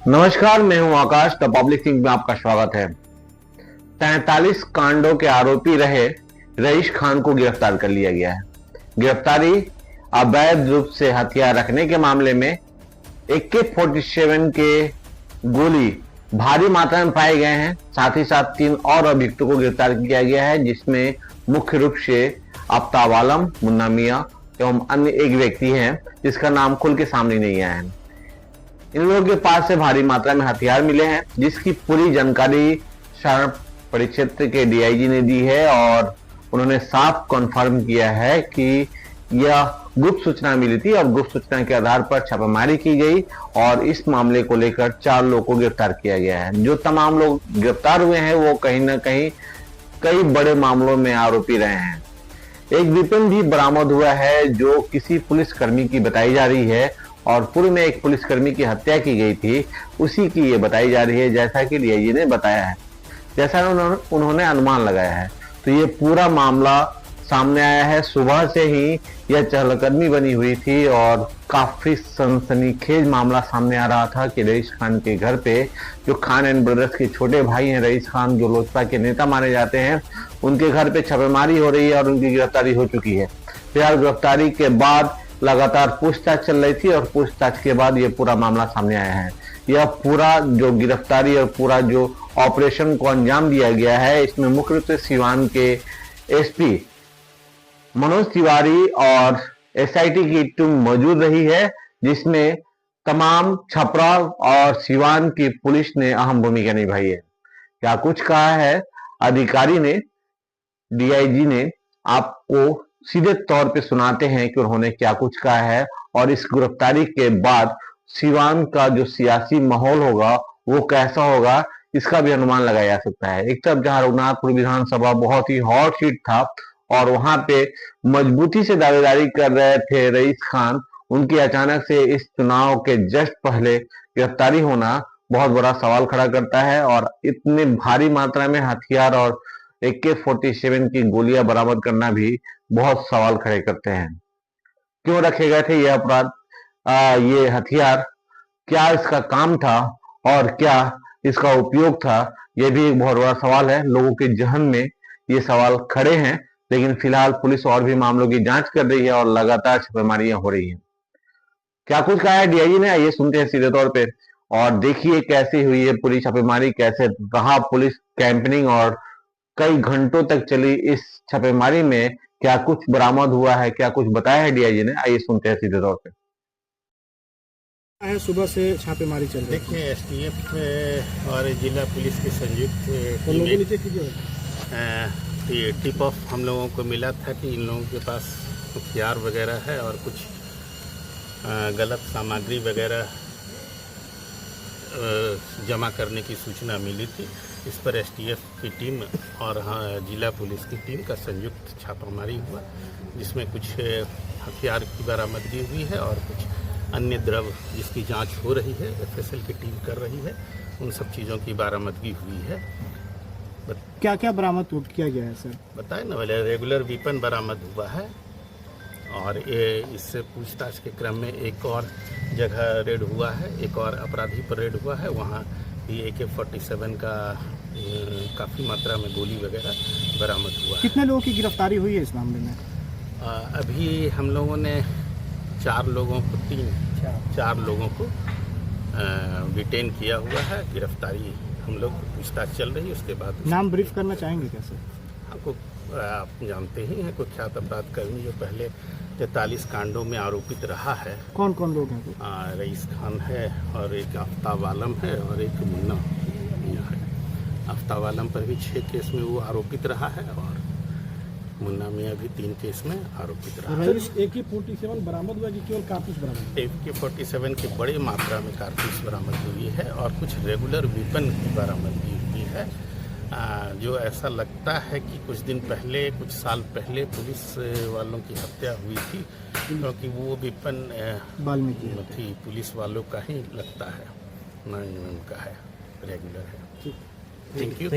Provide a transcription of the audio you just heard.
नमस्कार, मैं हूं आकाश। द पब्लिक थिंक में आपका स्वागत है। 43 कांडों के आरोपी रहे रईस खान को गिरफ्तार कर लिया गया है। गिरफ्तारी अवैध रूप से हथियार रखने के मामले में AK-47 के गोली भारी मात्रा में पाए गए हैं। साथ ही साथ 3 और अभियुक्तों को गिरफ्तार किया गया है, जिसमें मुख्य रूप से आफ्ताब आलम, मुन्ना मियां एवं अन्य एक व्यक्ति है जिसका नाम खुल के सामने नहीं आया है। इन लोगों के पास से भारी मात्रा में हथियार मिले हैं, जिसकी पूरी जानकारी शरण परिक्षेत्र के DIG ने दी है और उन्होंने साफ कॉन्फर्म किया है कि यह गुप्त सूचना मिली थी और गुप्त सूचना के आधार पर छापेमारी की गई और इस मामले को लेकर 4 लोगों को गिरफ्तार किया गया है। जो तमाम लोग गिरफ्तार हुए हैं वो कहीं ना कहीं कई बड़े मामलों में आरोपी रहे हैं। एक वेपन भी बरामद हुआ है जो किसी पुलिसकर्मी की बताई जा रही है और पूर्व में एक पुलिसकर्मी की हत्या की गई थी, उसी की ये बताई जा रही है, जैसा कि DIG ने बताया है, जैसा उन्होंने अनुमान लगाया है। तो ये पूरा मामला सामने आया है। सुबह से ही यह चहलकदमी बनी हुई थी और काफी सनसनीखेज मामला सामने आ रहा था कि रईस खान के घर पे, जो खान एंड ब्रदर्स के छोटे भाई हैं रईस खान, जो लोजपा के नेता माने जाते हैं, उनके घर पे छापेमारी हो रही है और उनकी गिरफ्तारी हो चुकी है। फिलहाल गिरफ्तारी के बाद लगातार पूछताछ चल रही थी और पूछताछ के बाद ये पूरा मामला सामने आया है। यह पूरा जो गिरफ्तारी और पूरा जो ऑपरेशन को अंजाम दिया गया है, इसमें मुख्य रूप से सिवान के SP मनोज तिवारी और SIT की टीम मौजूद रही है, जिसमें तमाम छपरा और सिवान की पुलिस ने अहम भूमिका निभाई है। क्या कुछ कहा है अधिकारी ने, DIG ने, आपको सीधे तौर पे सुनाते हैं कि उन्होंने क्या कुछ कहा है और इस गिरफ्तारी के बाद सिवान का जो सियासी माहौल होगा वो कैसा होगा, इसका भी अनुमान लगाया जा सकता है। एक तरफ जहां रघुनाथपुर विधानसभा बहुत ही हॉट सीट था और वहां पे मजबूती से दावेदारी कर रहे थे रईस खान, उनकी अचानक से इस चुनाव के जस्ट पहले गिरफ्तारी होना बहुत बड़ा सवाल खड़ा करता है और इतने भारी मात्रा में हथियार और AK-47 की गोलियां बरामद करना भी बहुत सवाल खड़े करते हैं। क्यों रखे गए थे ये अपराध, ये हथियार, क्या इसका काम था और क्या इसका उपयोग था, यह भी एक बहुत बड़ा सवाल है। लोगों के जहन में ये सवाल खड़े हैं, लेकिन फिलहाल पुलिस और भी मामलों की जांच कर रही है और लगातार छापेमारियां हो रही हैं। क्या कुछ कहा है DIG ने, आइए सुनते हैं सीधे तौर पे और देखिए कैसे हुई है पूरी छापेमारी, कैसे रहा पुलिस कैंपेनिंग और कई घंटों तक चली इस छापेमारी में क्या कुछ बरामद हुआ है, क्या कुछ बताया है DIG ने, आइए सुनते हैं सीधे तौर पे। सुबह से छापेमारी चल रही है। देखिए, STF और जिला पुलिस की संयुक्त टिप ऑफ हम लोगों को मिला था कि इन लोगों के पास हथियार वगैरह है और कुछ गलत सामग्री वगैरह जमा करने की सूचना मिली थी। इस पर STF की टीम और जिला पुलिस की टीम का संयुक्त छापामारी हुआ, जिसमें कुछ हथियार की बरामदगी हुई है और कुछ अन्य द्रव्य जिसकी जांच हो रही है, FSL की टीम कर रही है, उन सब चीज़ों की बरामदगी हुई है। क्या क्या बरामद किया गया है सर? बताए ना, पहले रेगुलर वेपन बरामद हुआ है और ये इससे पूछताछ के क्रम में एक और जगह रेड हुआ है, एक और अपराधी पर रेड हुआ है, वहाँ भी AK-47 का काफ़ी मात्रा में गोली वगैरह बरामद हुआ है। कितने लोगों की गिरफ्तारी हुई है इस मामले में? अभी हम लोगों ने 4 लोगों को डिटेन किया हुआ है। गिरफ्तारी हम लोग पूछताछ चल रही है, उसके बाद नाम ब्रीफ करना चाहेंगे क्या सर? हमको आप जानते ही हैं, कुख्यात अपराध कर्मी जो पहले 43 कांडों में आरोपित रहा है। कौन कौन लोग हैं? रईस खान है और एक आफ्ताब आलम है और एक मुन्ना मियां है। आफ्ताब आलम पर भी 6 केस में वो आरोपित रहा है और मुन्ना मियां भी 3 केस में आरोपित रहा है। AK-47 बरामद हुआ कि केवल कारतूस बरामद? AK-47 की बड़ी मात्रा में कारतूस बरामद हुई है और कुछ रेगुलर वेपन की बरामदगी हुई है, जो ऐसा लगता है कि कुछ दिन पहले, कुछ साल पहले पुलिस वालों की हत्या हुई थी, क्योंकि वो वेपन थी पुलिस वालों का ही लगता है, न उनका है, रेगुलर है। Thank you.